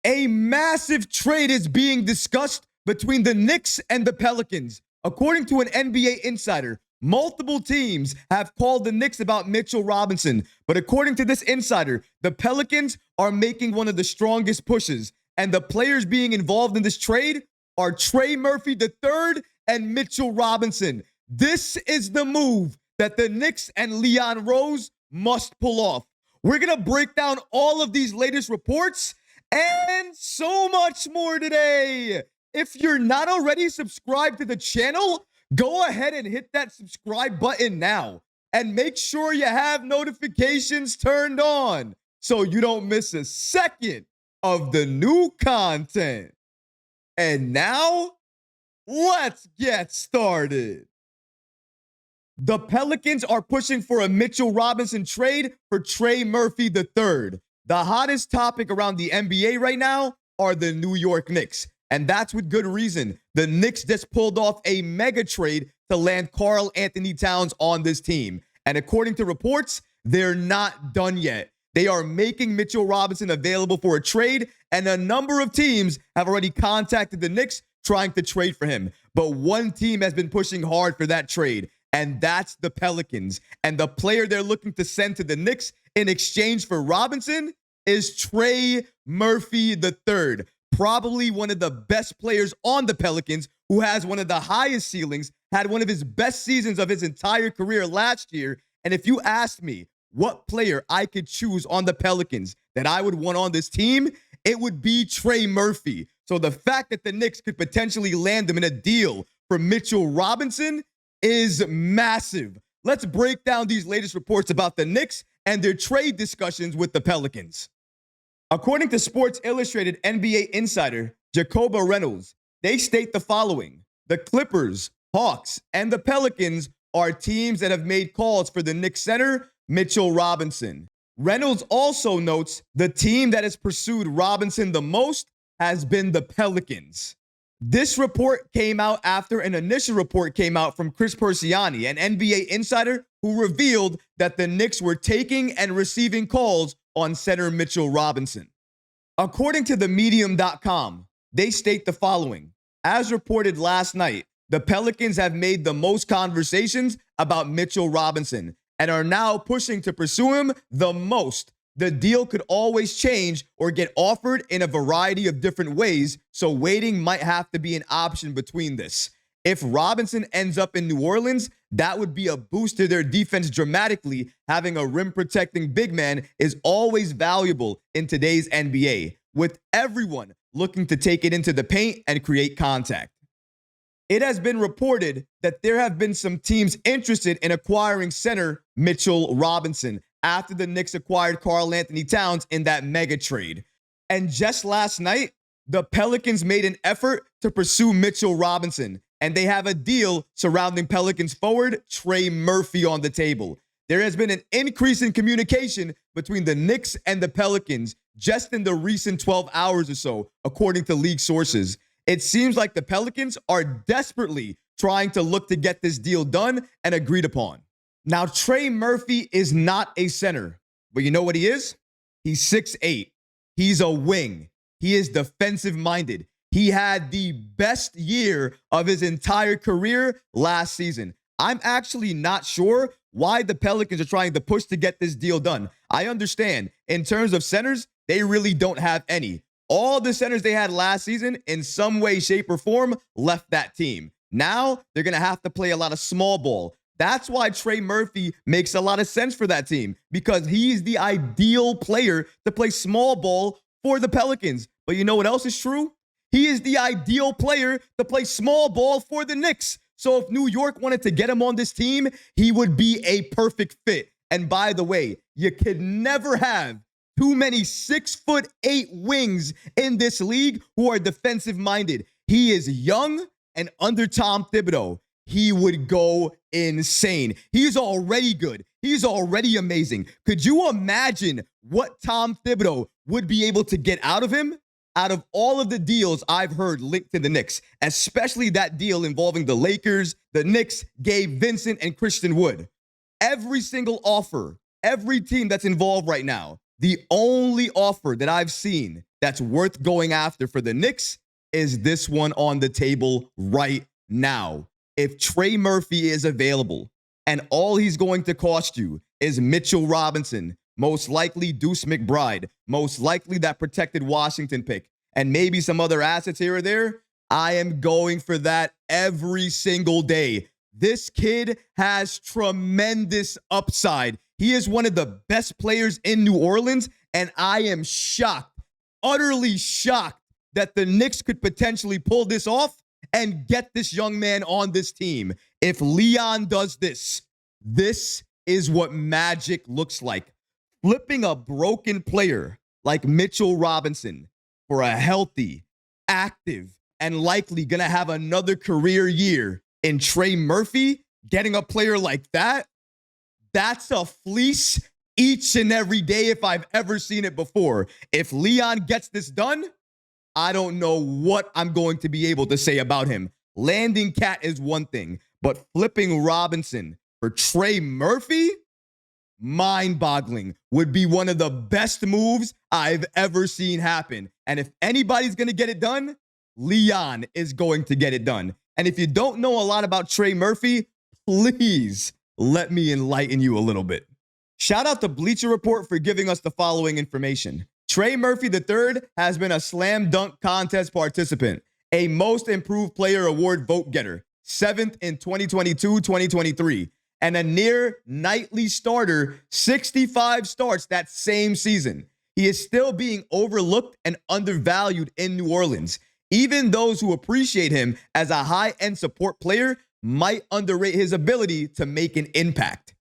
A massive trade is being discussed between the Knicks and the Pelicans. According to an NBA insider, multiple teams have called the Knicks about Mitchell Robinson. But according to this insider, the Pelicans are making one of the strongest pushes. And the players being involved in this trade are Trey Murphy III and Mitchell Robinson. This is the move that the Knicks and Leon Rose must pull off. We're going to break down all of these latest reports and so much more today. If you're not already subscribed to the channel, go ahead and hit that subscribe button now. And make sure you have notifications turned on so you don't miss a second of the new content. And now, let's get started. The Pelicans are pushing for a Mitchell Robinson trade for Trey Murphy III. The hottest topic around the NBA right now are the New York Knicks. And that's with good reason. The Knicks just pulled off a mega trade to land Karl Anthony Towns on this team. And according to reports, they're not done yet. They are making Mitchell Robinson available for a trade, and a number of teams have already contacted the Knicks trying to trade for him. But one team has been pushing hard for that trade, and that's the Pelicans. And the player they're looking to send to the Knicks in exchange for Robinson is Trey Murphy III. Probably one of the best players on the Pelicans, who has one of the highest ceilings, had one of his best seasons of his entire career last year. And if you asked me what player I could choose on the Pelicans that I would want on this team, it would be Trey Murphy. So the fact that the Knicks could potentially land him in a deal for Mitchell Robinson is massive. Let's break down these latest reports about the Knicks and their trade discussions with the Pelicans. According to Sports Illustrated NBA insider Jacoba Reynolds, they state the following: the Clippers, Hawks, and the Pelicans are teams that have made calls for the Knicks center, Mitchell Robinson. Reynolds also notes the team that has pursued Robinson the most has been the Pelicans. This report came out after an initial report came out from Chris Persiani, an NBA insider who revealed that the Knicks were taking and receiving calls on center Mitchell Robinson. According to the Medium.com, they state the following: as reported last night, the Pelicans have made the most conversations about Mitchell Robinson and are now pushing to pursue him the most. The deal could always change or get offered in a variety of different ways, so waiting might have to be an option between this. If Robinson ends up in New Orleans, that would be a boost to their defense dramatically. Having a rim-protecting big man is always valuable in today's NBA, with everyone looking to take it into the paint and create contact. It has been reported that there have been some teams interested in acquiring center Mitchell Robinson after the Knicks acquired Karl Anthony Towns in that mega trade. And just last night, the Pelicans made an effort to pursue Mitchell Robinson, and they have a deal surrounding Pelicans forward Trey Murphy on the table. There has been an increase in communication between the Knicks and the Pelicans just in the recent 12 hours or so, according to league sources. It seems like the Pelicans are desperately trying to look to get this deal done and agreed upon. Now, Trey Murphy is not a center, but you know what he is? He's 6'8". He's a wing. He is defensive-minded. He had the best year of his entire career last season. I'm actually not sure why the Pelicans are trying to push to get this deal done. I understand. In terms of centers, they really don't have any. All the centers they had last season, in some way, shape, or form, left that team. Now, they're going to have to play a lot of small ball. That's why Trey Murphy makes a lot of sense for that team, because he's the ideal player to play small ball for the Pelicans. But you know what else is true? He is the ideal player to play small ball for the Knicks. So if New York wanted to get him on this team, he would be a perfect fit. And by the way, you could never have too many 6'8" wings in this league who are defensive-minded. He is young, and under Tom Thibodeau, he would go insane. He's already good. He's already amazing. Could you imagine what Tom Thibodeau would be able to get out of him? Out of all of the deals I've heard linked to the Knicks, especially that deal involving the Lakers, the Knicks, Gabe Vincent, and Christian Wood. Every single offer, every team that's involved right now, the only offer that I've seen that's worth going after for the Knicks is this one on the table right now. If Trey Murphy is available and all he's going to cost you is Mitchell Robinson, most likely Deuce McBride, most likely that protected Washington pick, and maybe some other assets here or there, I am going for that every single day. This kid has tremendous upside. He is one of the best players in New Orleans, and I am shocked, utterly shocked, that the Knicks could potentially pull this off and get this young man on this team. If Leon does this, this is what magic looks like. Flipping a broken player like Mitchell Robinson for a healthy, active, and likely going to have another career year in Trey Murphy, getting a player like that, that's a fleece each and every day if I've ever seen it before. If Leon gets this done, I don't know what I'm going to be able to say about him. Landing Cat is one thing, but flipping Robinson for Trey Murphy, mind-boggling, would be one of the best moves I've ever seen happen. And if anybody's going to get it done, Leon is going to get it done. And if you don't know a lot about Trey Murphy, please let me enlighten you a little bit. Shout out to Bleacher Report for giving us the following information. Trey Murphy III has been a slam dunk contest participant, a most improved player award vote getter, 7th in 2022-2023, and a near nightly starter, 65 starts that same season. He is still being overlooked and undervalued in New Orleans. Even those who appreciate him as a high-end support player might underrate his ability to make an impact.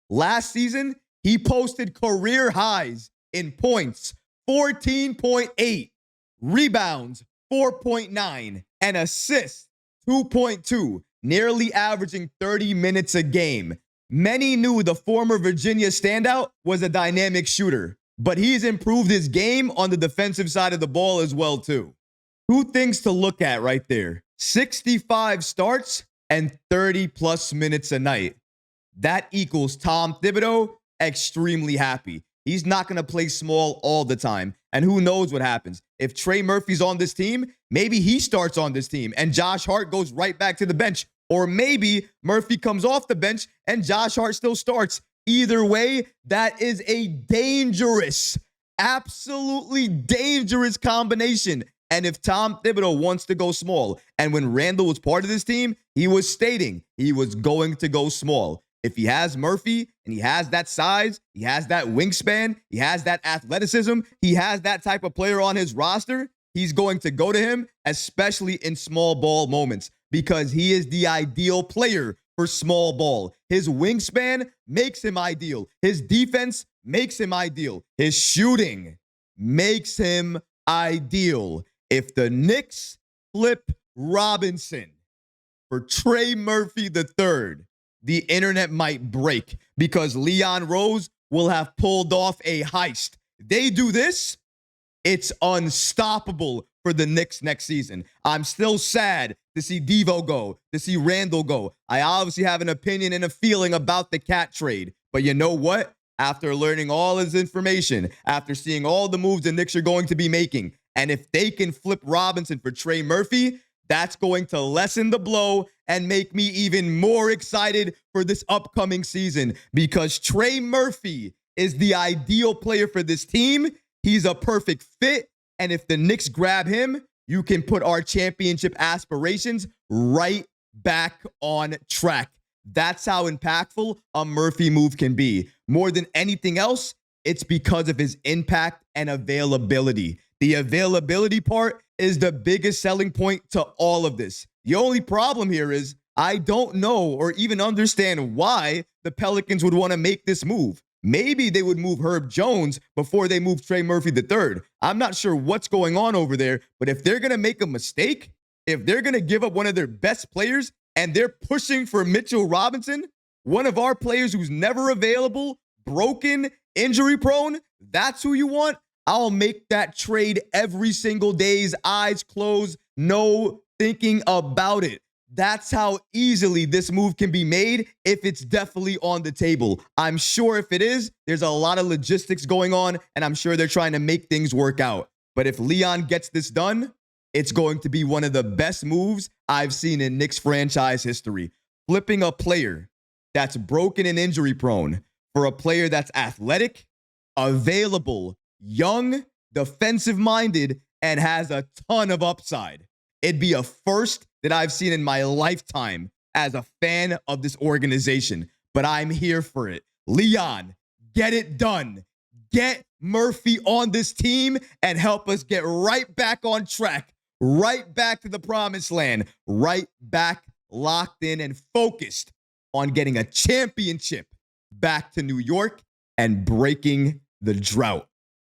Last season, he posted career highs in points, 14.8, rebounds, 4.9, and assists, 2.2, nearly averaging 30 minutes a game. Many knew the former Virginia standout was a dynamic shooter, but he's improved his game on the defensive side of the ball as well, too. 2 things to look at right there. 65 starts and 30-plus minutes a night. That equals Tom Thibodeau extremely happy. He's not going to play small all the time. And who knows what happens. If Trey Murphy's on this team, maybe he starts on this team and Josh Hart goes right back to the bench. Or maybe Murphy comes off the bench and Josh Hart still starts. Either way, that is a dangerous, absolutely dangerous combination. And if Tom Thibodeau wants to go small, and when Randall was part of this team, he was stating he was going to go small. If he has Murphy and he has that size, he has that wingspan, he has that athleticism, he has that type of player on his roster, he's going to go to him, especially in small ball moments, because he is the ideal player for small ball. His wingspan makes him ideal. His defense makes him ideal. His shooting makes him ideal. If the Knicks flip Robinson for Trey Murphy III, the internet might break because Leon Rose will have pulled off a heist. They do this, it's unstoppable for the Knicks next season. I'm still sad to see Devo go, to see Randall go. I obviously have an opinion and a feeling about the Cat trade. But you know what? After learning all his information, after seeing all the moves the Knicks are going to be making, and if they can flip Robinson for Trey Murphy, that's going to lessen the blow and make me even more excited for this upcoming season because Trey Murphy is the ideal player for this team. He's a perfect fit. And if the Knicks grab him, you can put our championship aspirations right back on track. That's how impactful a Murphy move can be. More than anything else, it's because of his impact and availability. The availability part is the biggest selling point to all of this. The only problem here is I don't know or even understand why the Pelicans would want to make this move. Maybe they would move Herb Jones before they move Trey Murphy III. I'm not sure what's going on over there, but if they're going to make a mistake, if they're going to give up one of their best players and they're pushing for Mitchell Robinson, one of our players who's never available, broken, injury prone, that's who you want, I'll make that trade every single day's eyes closed, no thinking about it. That's how easily this move can be made if it's definitely on the table. I'm sure if it is, there's a lot of logistics going on, and I'm sure they're trying to make things work out. But if Leon gets this done, it's going to be one of the best moves I've seen in Knicks franchise history. Flipping a player that's broken and injury prone for a player that's athletic, available, young, defensive minded, and has a ton of upside. It'd be a first that I've seen in my lifetime as a fan of this organization, but I'm here for it. Leon, get it done. Get Murphy on this team and help us get right back on track, right back to the promised land, right back locked in and focused on getting a championship back to New York and breaking the drought.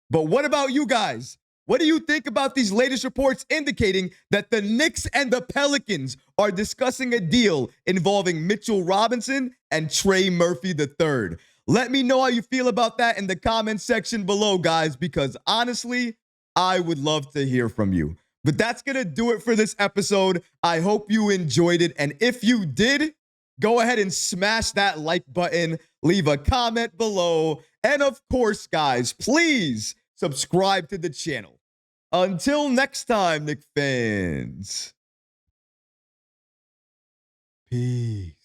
But what about you guys? What do you think about these latest reports indicating that the Knicks and the Pelicans are discussing a deal involving Mitchell Robinson and Trey Murphy III? Let me know how you feel about that in the comment section below, guys, because honestly, I would love to hear from you. But that's going to do it for this episode. I hope you enjoyed it. And if you did, go ahead and smash that like button, leave a comment below. And of course, guys, please subscribe to the channel. Until next time, Knicks fans. Peace.